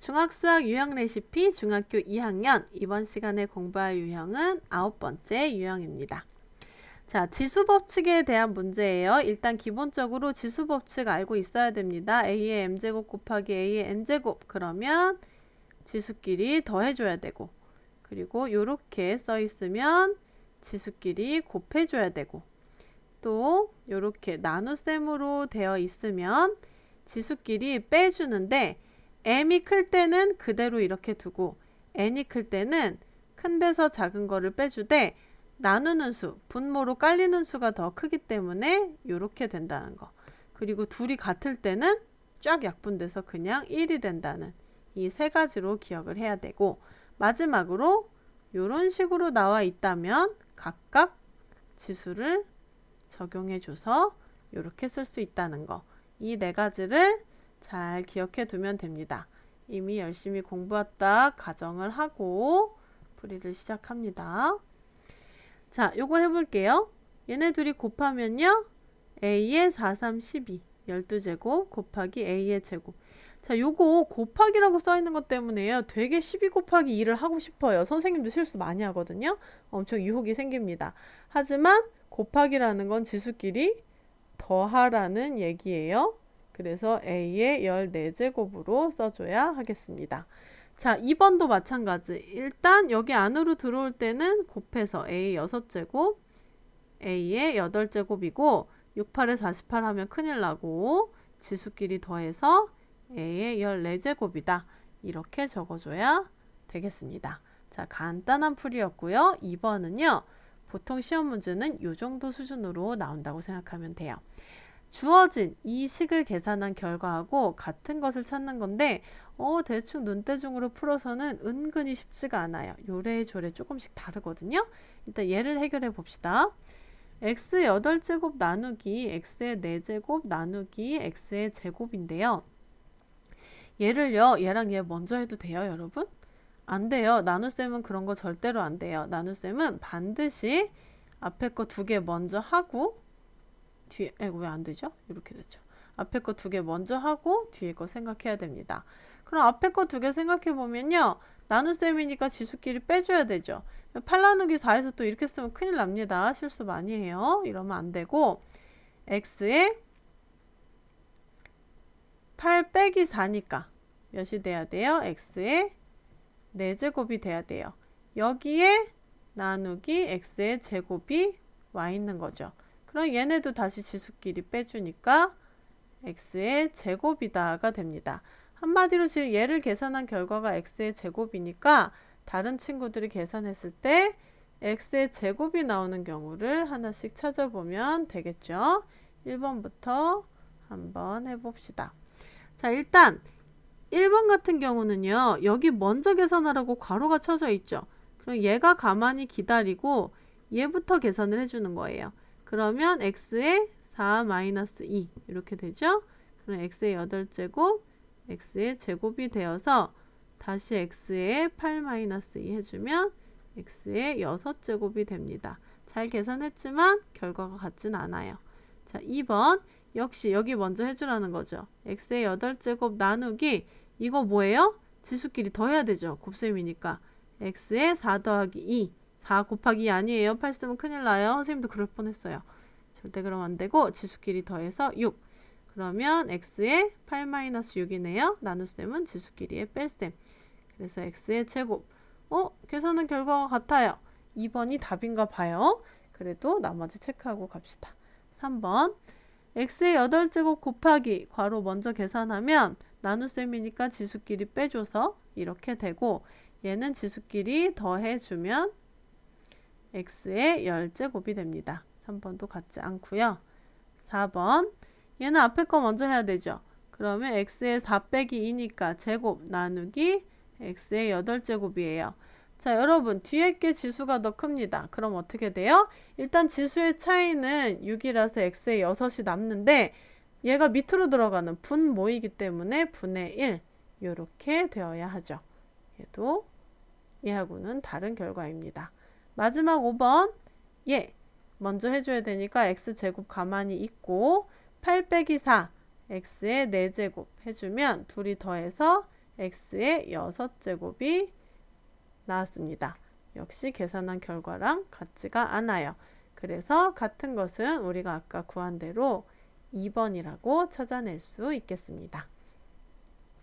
중학수학 유형 레시피 중학교 2학년 이번 시간에 공부할 유형은 9번째 유형입니다. 자, 지수법칙에 대한 문제예요. 일단 기본적으로 지수법칙 알고 있어야 됩니다. a의 m제곱 곱하기 a의 n제곱 그러면 지수끼리 더해줘야 되고, 그리고 요렇게 써있으면 지수끼리 곱해줘야 되고, 또 요렇게 나눗셈으로 되어 있으면 지수끼리 빼주는데 m이 클 때는 그대로 이렇게 두고 n이 클 때는 큰 데서 작은 거를 빼주되 나누는 수, 분모로 깔리는 수가 더 크기 때문에 이렇게 된다는 거. 그리고 둘이 같을 때는 쫙 약분돼서 그냥 1이 된다는 이 세 가지로 기억을 해야 되고, 마지막으로 이런 식으로 나와 있다면 각각 지수를 적용해줘서 이렇게 쓸 수 있다는 거. 이 네 가지를 잘 기억해 두면 됩니다. 이미 열심히 공부했다 가정을 하고 풀이를 시작합니다. 자, 요거 해볼게요. 얘네 둘이 곱하면요. a의 4, 3, 12 12제곱 곱하기 a의 제곱. 자, 요거 곱하기라고 써있는 것 때문에요. 되게 12 곱하기 2를 하고 싶어요. 선생님도 실수 많이 하거든요. 엄청 유혹이 생깁니다. 하지만 곱하기라는 건 지수끼리 더하라는 얘기예요. 그래서 a의 14제곱으로 써줘야 하겠습니다. 자, 2번도 마찬가지. 일단 여기 안으로 들어올 때는 곱해서 a 6제곱, a의 8제곱이고 6, 8에 48 하면 큰일 나고 지수끼리 더해서 a의 14제곱이다. 이렇게 적어줘야 되겠습니다. 자, 간단한 풀이였고요. 2번은요. 보통 시험 문제는 이 정도 수준으로 나온다고 생각하면 돼요. 주어진 이 식을 계산한 결과하고 같은 것을 찾는 건데 대충 눈대중으로 풀어서는 은근히 쉽지가 않아요. 요래저래 조금씩 다르거든요. 일단 얘를 해결해 봅시다. x의 8제곱 나누기 x의 4제곱 나누기 x의 제곱인데요. 얘를요, 얘랑 얘 먼저 해도 돼요, 여러분? 안 돼요. 나눗셈은 그런 거 절대로 안 돼요. 나눗셈은 반드시 앞에 거 2개 먼저 하고 뒤에, 왜 안 되죠? 이렇게 되죠. 앞에 거 2개 먼저 하고 뒤에 거 생각해야 됩니다. 그럼 앞에 거 2개 생각해 보면요. 나눗셈이니까 지수끼리 빼줘야 되죠. 8 나누기 4에서 또 이렇게 쓰면 큰일 납니다. 실수 많이 해요. 이러면 안 되고 x에 8 빼기 4니까 몇이 돼야 돼요? x에 4제곱이 돼야 돼요. 여기에 나누기 x의 제곱이 와 있는 거죠. 그럼 얘네도 다시 지수끼리 빼주니까 x의 제곱이다가 됩니다. 한마디로 지금 얘를 계산한 결과가 x의 제곱이니까 다른 친구들이 계산했을 때 x의 제곱이 나오는 경우를 하나씩 찾아보면 되겠죠. 1번부터 한번 해봅시다. 자, 일단 1번 같은 경우는요. 여기 먼저 계산하라고 괄호가 쳐져 있죠. 그럼 얘가 가만히 기다리고 얘부터 계산을 해주는 거예요. 그러면 x의 4-2 이렇게 되죠. 그럼 x의 8제곱, x의 제곱이 되어서 다시 x의 8-2 해주면 x의 6제곱이 됩니다. 잘 계산했지만 결과가 같진 않아요. 자, 2번 역시 여기 먼저 해주라는 거죠. x의 8제곱 나누기 이거 뭐예요? 지수끼리 더해야 되죠. 곱셈이니까 x의 4 더하기 2 4 곱하기 2 아니에요. 8 쓰면 큰일 나요. 선생님도 그럴 뻔했어요. 절대 그러면 안 되고 지수끼리 더해서 6. 그러면 x의 8-6이네요. 나눗셈은 지수끼리의 뺄셈. 그래서 x의 제곱. 계산은 결과가 같아요. 2번이 답인가 봐요. 그래도 나머지 체크하고 갑시다. 3번 x의 8제곱 곱하기 괄호 먼저 계산하면 나눗셈이니까 지수끼리 빼줘서 이렇게 되고 얘는 지수끼리 더해주면 x의 10제곱이 됩니다. 3번도 같지 않고요. 4번 얘는 앞에 거 먼저 해야 되죠. 그러면 x의 4 빼기 2니까 제곱 나누기 x의 8제곱이에요. 자, 여러분 뒤에 게 지수가 더 큽니다. 그럼 어떻게 돼요? 일단 지수의 차이는 6이라서 x의 6이 남는데 얘가 밑으로 들어가는 분모이기 때문에 분의 1 이렇게 되어야 하죠. 얘도 얘하고는 다른 결과입니다. 마지막 5번 얘 먼저 해줘야 되니까 x제곱 가만히 있고 8 빼기 4 x의 4제곱 해주면 둘이 더해서 x의 6제곱이 나왔습니다. 역시 계산한 결과랑 같지가 않아요. 그래서 같은 것은 우리가 아까 구한 대로 2번이라고 찾아낼 수 있겠습니다.